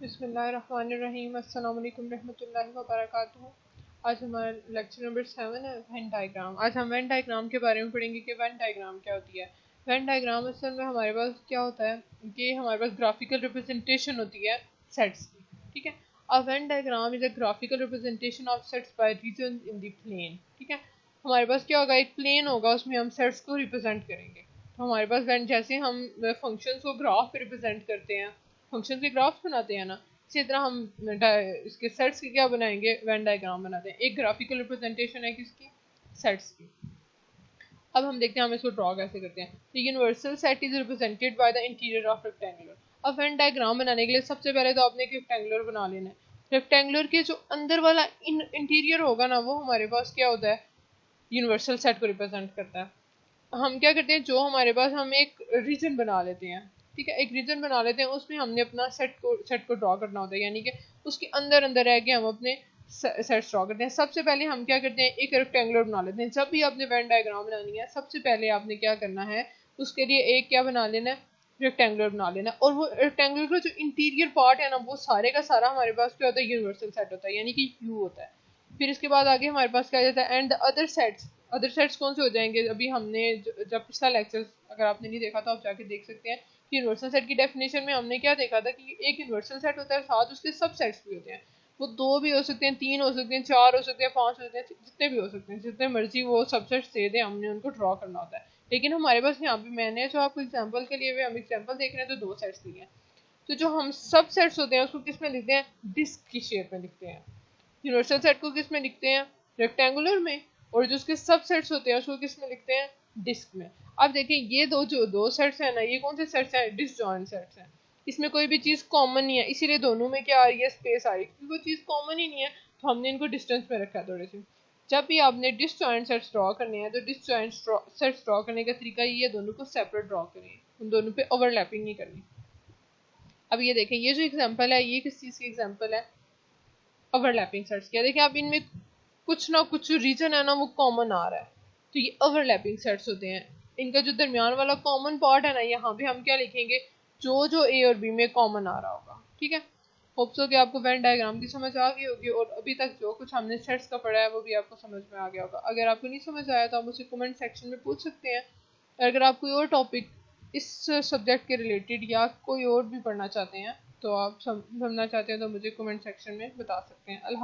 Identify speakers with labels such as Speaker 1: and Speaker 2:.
Speaker 1: बिस्मिल्लाहिर्रहमानिर्रहीम। अस्सलाम वालेकुम रहमतुल्लाहि व बरकातुहू। आज हमारा लेक्चर नंबर 7 है वेन डायग्राम। आज हम वेन डायग्राम के बारे में पढ़ेंगे कि वेन डायग्राम क्या होती है। वेन डायग्राम असल में हमारे पास क्या होता है कि हमारे पास ग्राफिकल रिप्रेजेंटेशन होती है सेट्स की। ठीक है, a Venn diagram is a graphical representation of sets by region in the plane. ठीक है, हमारे पास क्या होगा, एक प्लेन होगा, उसमें हम सेट्स को रिप्रेजेंट करेंगे। तो हमारे पास वेन जैसे हम फंक्शंस को ग्राफ पे रिप्रेजेंट करते हैं, फंक्शन के ग्राफ्स बनाते हैं ना, इसी तरह हम इसके सेट्स की क्या बनाएंगे, वेन डायग्राम बनाते हैं। एक ग्राफिकल रिप्रेजेंटेशन है किसकी, सेट्स की। अब हम देखते हैं हम इसको ड्रॉ कैसे करते हैं। तो universal set is represented by the interior of rectangular. अब वेन डायग्राम बनाने के लिए सबसे पहले तो आपने एक रेक्टेंगुलर बना लेना है। रेक्टेंगुलर के जो अंदर वाला इंटीरियर होगा ना, वो हमारे पास क्या होता है, यूनिवर्सल सेट को रिप्रेजेंट करता है। हम क्या करते हैं, जो हमारे पास, हम एक रीजन बना लेते हैं। ठीक है, एक रीजन बना लेते हैं, उसमें हमने अपना सेट को ड्रॉ करना होता है, यानी कि उसके अंदर अंदर रह के हम अपने सेट्स ड्रॉ करते हैं। सबसे पहले हम क्या करते हैं, एक रेक्टेंगुलर बना लेते हैं। जब भी आपने वेन डायग्राम बनानी है, सबसे पहले आपने क्या करना है, उसके लिए एक क्या बना लेना है, रेक्टेंगुलर बना लेना। और वो रेक्टेंगुलर का जो इंटीरियर पार्ट है ना, वो सारे का सारा हमारे पास क्या होता है, यूनिवर्सल सेट होता है, यानी कि यू होता है। फिर इसके बाद आगे हमारे पास क्या जाता है, एंड द अदर सेट्स कौन से हो जाएंगे। अभी हमने जब पिछला लेक्चर अगर आपने नहीं देखा तो आप जाके देख सकते हैं कि यूनिवर्सल सेट की डेफिनेशन में हमने क्या देखा था कि एक यूनिवर्सल सेट होता है, साथ उसके सब सेट्स भी होते हैं। वो 2 भी हो सकते हैं, 3 हो सकते हैं, 4 हो सकते हैं, 5 हो सकते हैं, जितने भी हो सकते हैं, जितने मर्जी वो सबसेट्स दे दें, हमने उनको ड्रॉ करना होता है। लेकिन हमारे पास यहाँ पे मैंने जो आपको एग्जाम्पल के लिए हम एग्जाम्पल देख रहे हैं, तो 2 सेट्स लिए हैं। तो जो हम सब सेट्स होते हैं उसको किस में लिखते हैं, डिस्क की शेप में लिखते हैं। यूनिवर्सल सेट को किस में लिखते हैं, रेक्टेंगुलर में। और जो उसके सब सेट्स होते हैं उसको किस में लिखते हैं, डिस्क में। अब देखिए ये दो सेट्स हैं ना, ये कौन से सेट्स हैं, डिसजॉइंट सेट्स हैं। इसमें कोई भी चीज़ कॉमन नहीं है, इसीलिए दोनों में क्या आ रही है, स्पेस आ रही है, क्योंकि वो चीज़ कॉमन ही नहीं है, तो हमने इनको डिस्टेंस में रखा है थोड़े से। जब भी आपने डिसजॉइंट सेट्स ड्रॉ करने हैं, तो डिसजॉइंट सेट्स ड्रॉ करने का तरीका ये है, दोनों को सेपरेट ड्रॉ करें, उन दोनों पे ओवरलैपिंग नहीं करनी। अब ये देखें, ये जो एग्जाम्पल है, ये किस चीज़ की एग्जाम्पल है, ओवरलैपिंग सेट्स। क्या देखिए, आप इनमें कुछ ना कुछ रीजन है ना, वो कॉमन आ रहा है, तो ये ओवरलैपिंग सेट्स होते हैं। इनका जो दरमियान वाला कॉमन पार्ट है ना, यहाँ पे हम क्या लिखेंगे, जो जो ए और बी में कॉमन आ रहा होगा। ठीक है, होप सो कि आपको वेन डायग्राम की समझ आ गई होगी, और अभी तक जो कुछ हमने सेट्स का पढ़ा है वो भी आपको समझ में आ गया होगा। अगर आपको नहीं समझ आया तो आप मुझे कमेंट सेक्शन में पूछ सकते हैं। अगर आप कोई और टॉपिक इस सब्जेक्ट के रिलेटेड या कोई और भी पढ़ना चाहते हैं, तो आप समझना चाहते हैं, तो मुझे कमेंट सेक्शन में बता सकते हैं। अल्लाह।